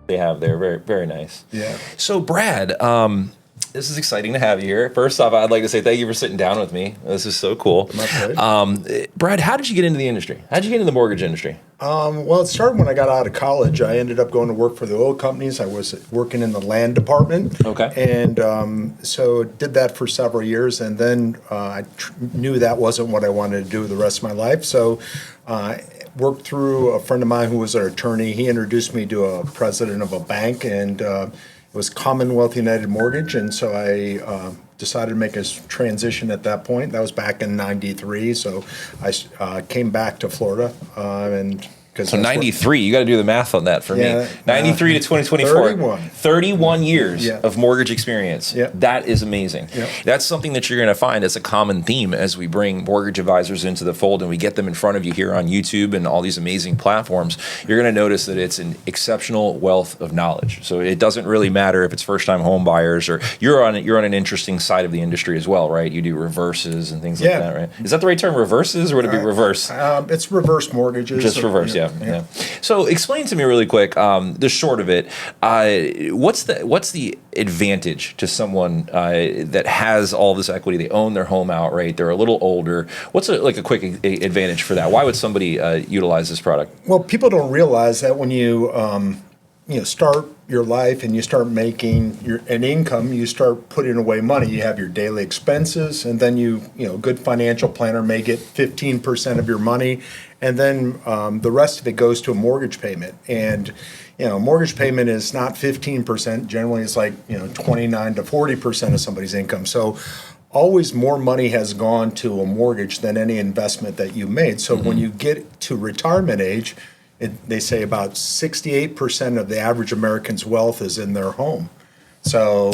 they have there. Very, very nice. Yeah. So, Brad, this is exciting to have you here. First off, I'd like to say thank you for sitting down with me. This is so cool. My pleasure. Brad, how did you get into the industry? How did you get into the mortgage industry? Well, it started when I got out of college. I ended up going to work for the oil companies. I was working in the land department. Okay. And so did that for several years. And then I knew that wasn't what I wanted to do the rest of my life. So worked through a friend of mine who was an attorney. He introduced me to a president of a bank, and it was Commonwealth United Mortgage. And so I decided to make a transition at that point. That was back in '93. So I came back to Florida. So 93, you got to do the math on that for me. 93 to 2024. 31 years of mortgage experience. Yeah. That is amazing. Yeah. That's something that you're going to find as a common theme as we bring mortgage advisors into the fold and we get them in front of you here on YouTube and all these amazing platforms. You're going to notice that it's an exceptional wealth of knowledge. So it doesn't really matter if it's first-time home buyers or you're on an interesting side of the industry as well, right? You do reverses and things like that, right? Is that the right term, reverses, or would it be reverse? It's reverse mortgages. Just reverse, yeah. So explain to me really quick, the short of it, what's the advantage to someone that has all this equity, they own their home outright, they're a little older, what's a quick advantage for that? Why would somebody utilize this product? Well, people don't realize that when you start your life and you start making an income, you start putting away money. You have your daily expenses, and then a good financial planner may get 15% of your money, and then the rest of it goes to a mortgage payment. And a mortgage payment is not 15%. Generally, it's like 29 to 40% of somebody's income. So always more money has gone to a mortgage than any investment that you made. So when you get to retirement age, they say about 68% of the average American's wealth is in their home. So,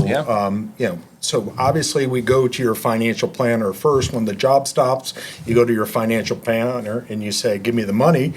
so obviously we go to your financial planner first. When the job stops, you go to your financial planner and you say, give me the money.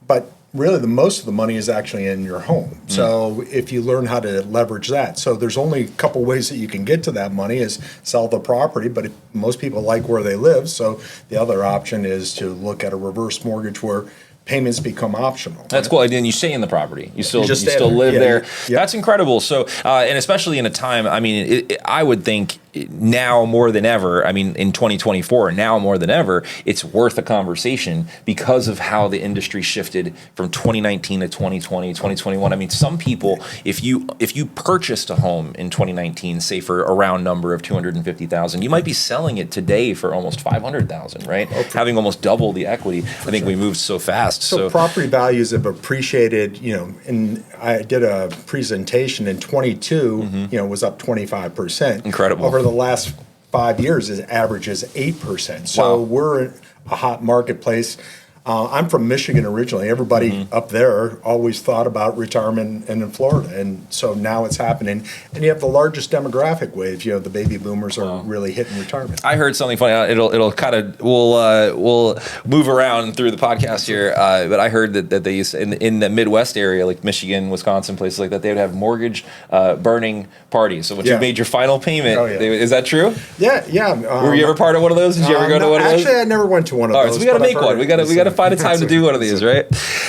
But really most of the money is actually in your home. So if you learn how to leverage that. So there's only a couple ways that you can get to that money is sell the property, but most people like where they live. So the other option is to look at a reverse mortgage where payments become optional. That's cool. And then you stay in the property. You still there. live there. Yeah. That's incredible. So, and especially in a time, I mean, I would think now more than ever, I mean, in 2024, now more than ever, it's worth a conversation because of how the industry shifted from 2019 to 2020, 2021. I mean, some people, if you purchased a home in 2019, say for a round number of 250,000, you might be selling it today for almost 500,000, right? Okay. Having almost double the equity. I think we moved so fast. So property values have appreciated, and I did a presentation in 22, was up 25%. Incredible. Over the last 5 years, it averages 8%. So we're a hot marketplace. I'm from Michigan originally. Everybody up there always thought about retirement in Florida, and so now it's happening. And you have the largest demographic wave. The baby boomers are really hitting retirement. I heard something funny. It'll kind of we'll move around through the podcast here, but I heard that they used in the Midwest area, like Michigan, Wisconsin, places like that, they would have mortgage burning parties. So when you made your final payment, is that true? Yeah. Were you ever part of one of those? Did you ever go to one of those? Actually, I never went to one of those. All right, so we got to make one. We got to find a time to do one of these, right?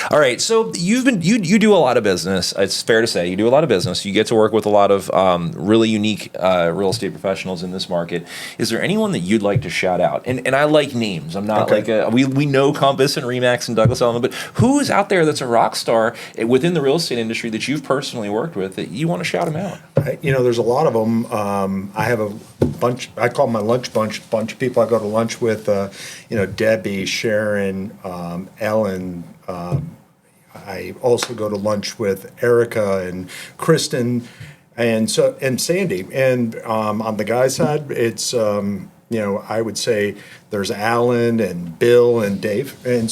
All right. So you do a lot of business. It's fair to say you do a lot of business. You get to work with a lot of really unique real estate professionals in this market. Is there anyone that you'd like to shout out? And I like names. I'm not we know Compass and Remax and Douglas Elliman, but who is out there that's a rock star within the real estate industry that you've personally worked with that you want to shout them out? There's a lot of them. I have a bunch. I call my lunch bunch of people I go to lunch with. Debbie, Sharon, Ellen. I also go to lunch with Erica and Kristen, and Sandy. And on the guy side, it's I would say there's Alan and Bill and Dave, and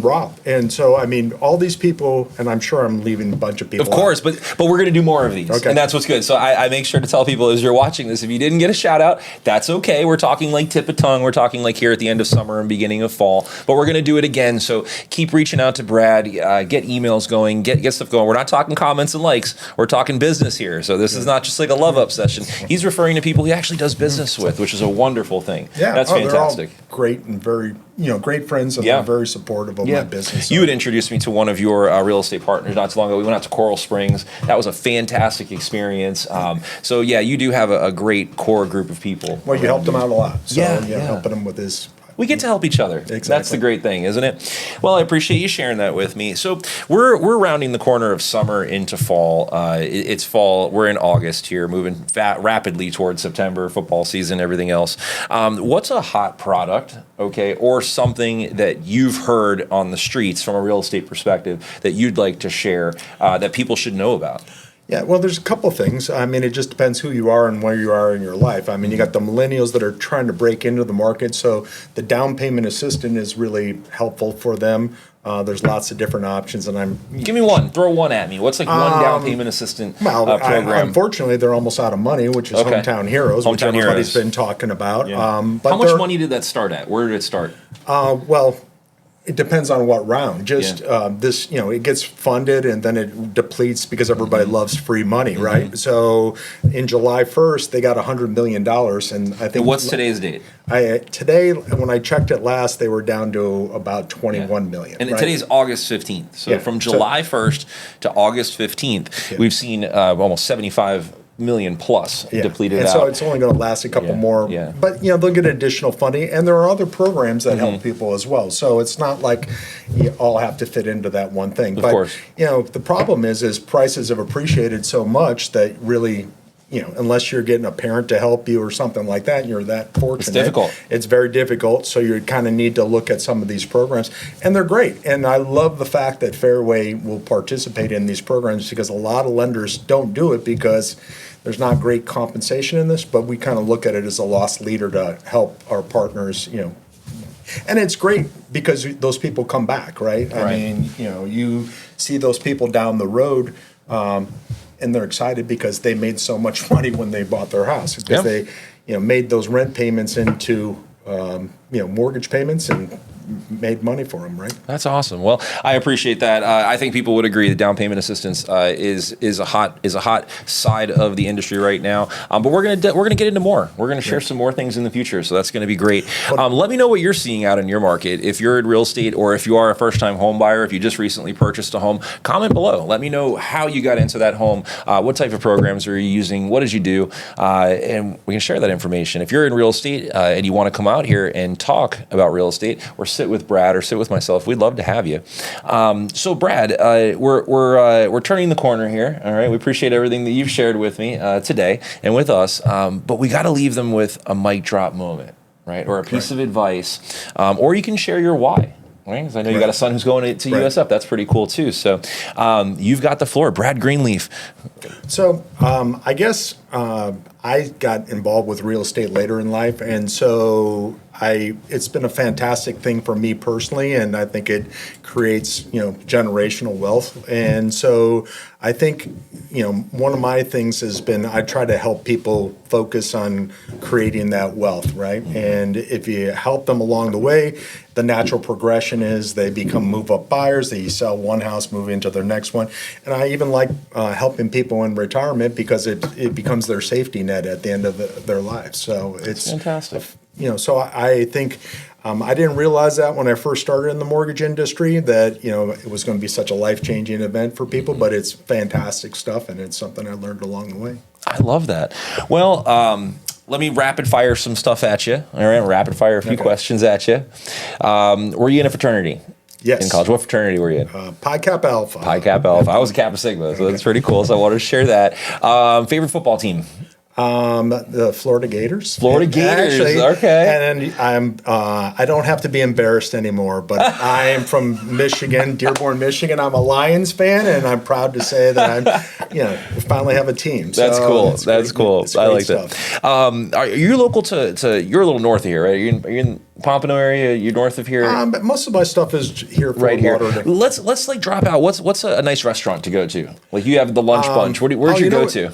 Rob. And so, I mean, all these people, and I'm sure I'm leaving a bunch of people out. Of course, but we're going to do more of these. Okay. And that's what's good. So I make sure to tell people as you're watching this, if you didn't get a shout out, that's okay. We're talking like tip of tongue. We're talking like here at the end of summer and beginning of fall, but we're going to do it again. So keep reaching out to Brad, get emails going, get stuff going. We're not talking comments and likes. We're talking business here. So this is not just like a love up session. He's referring to people he actually does business with, which is a wonderful thing. Yeah, that's fantastic. They're all great and very, great friends, and they're very supportive of my business. You had introduced me to one of your real estate partners not too long ago. We went out to Coral Springs. That was a fantastic experience. So yeah, you do have a great core group of people. Well, you helped him out a lot. So, yeah. helping him with his. We get to help each other. Exactly. That's the great thing, isn't it? Well, I appreciate you sharing that with me. So we're rounding the corner of summer into fall. It's fall. We're in August here, moving rapidly towards September, football season, everything else. What's a hot product, or something that you've heard on the streets from a real estate perspective that you'd like to share that people should know about? Yeah, well, there's a couple things. I mean, it just depends who you are and where you are in your life. I mean, you got the millennials that are trying to break into the market, so the down payment assistant is really helpful for them. There's lots of different options, and give me one. Throw one at me. What's one down payment assistant program? Unfortunately, they're almost out of money, which is Hometown Heroes, which everybody's been talking about. Yeah. But how much money did that start at? Where did it start? Well, it depends on what round. Just this, it gets funded and then it depletes because everybody loves free money, right? So in July 1st, they got $100 million, and I think. And what's today's date? Today, when I checked it last, they were down to about 21 million. And today's August 15th. So from July 1st to August 15th, we've seen almost 75 million plus depleted and out. So it's only going to last a couple more. Yeah. But they'll get additional funding, and there are other programs that help people as well. So it's not like you all have to fit into that one thing. Of course. The problem is prices have appreciated so much that really, unless you're getting a parent to help you or something like that, and you're that fortunate. It's difficult. It's very difficult. So you kind of need to look at some of these programs, and they're great. And I love the fact that Fairway will participate in these programs because a lot of lenders don't do it because there's not great compensation in this, but we kind of look at it as a lost leader to help our partners, And it's great because those people come back, right? I mean, you see those people down the road, and they're excited because they made so much money when they bought their house because they, made those rent payments into, mortgage payments and made money for them, right? That's awesome. Well, I appreciate that. I think people would agree that down payment assistance is a hot side of the industry right now. But we're gonna get into more. We're gonna share some more things in the future, so that's gonna be great. Let me know what you're seeing out in your market. If you're in real estate, or if you are a first-time home buyer, if you just recently purchased a home, comment below. Let me know how you got into that home. What type of programs are you using? What did you do? And we can share that information. If you're in real estate and you want to come out here and talk about real estate, or sit with Brad or sit with myself, we'd love to have you. So Brad, we're turning the corner here. All right, we appreciate everything that you've shared with me today and with us. But we got to leave them with a mic drop moment, right? Or a piece of advice, or you can share your why. Right? Because I know you got a son who's going to USF. That's pretty cool too. So you've got the floor, Brad Greenleaf. So I guess I got involved with real estate later in life, and so it's been a fantastic thing for me personally, and I think it creates generational wealth. And so I think one of my things has been I try to help people focus on creating that wealth, right? And if you help them along the way, the natural progression is they become move-up buyers. They sell one house, move into their next one. And I even like helping people in retirement because it becomes their safety net at the end of their life. So it's fantastic. So I think I didn't realize that when I first started in the mortgage industry that it was going to be such a life-changing event for people, but it's fantastic stuff, and it's something I learned along the way. I love that. Well, let me rapid fire some stuff at you. All right, rapid fire a few questions at you. Were you in a fraternity? Yes. In college, what fraternity were you in? Pi Kappa Alpha. Pi Kappa Alpha. I was a Kappa Sigma, so that's pretty cool. So I wanted to share that. Favorite football team? The Florida Gators. Florida Gators. Actually, okay. And I don't have to be embarrassed anymore, but I am from Michigan, Dearborn, Michigan. I'm a Lions fan, and I'm proud to say that we finally have a team. That's cool. That's cool. I like stuff. That. Are you local to? You're a little north of here, right? Are you in Pompano area? You're north of here. But most of my stuff is here. Right here. Let's like drop out. What's a nice restaurant to go to? Like you have the lunch bunch. Where'd you go to?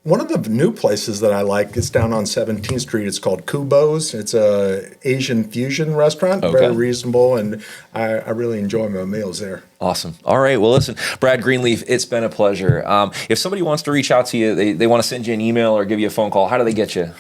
One of the new places that I like is down on 17th Street. It's called Kubo's. It's a Asian fusion restaurant, Okay. very reasonable, and I really enjoy my meals there. Awesome. All right. Well, listen, Brad Greenleaf, it's been a pleasure. If somebody wants to reach out to you, they want to send you an email or give you a phone call, how do they get you?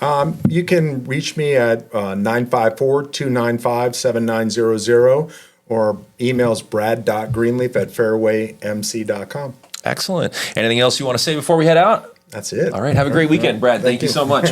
You can reach me at 954-295-7900 or emails brad.greenleaf@fairwaymc.com. Excellent. Anything else you want to say before we head out? That's it. All right. Have a great weekend, Brad. Thank you so much.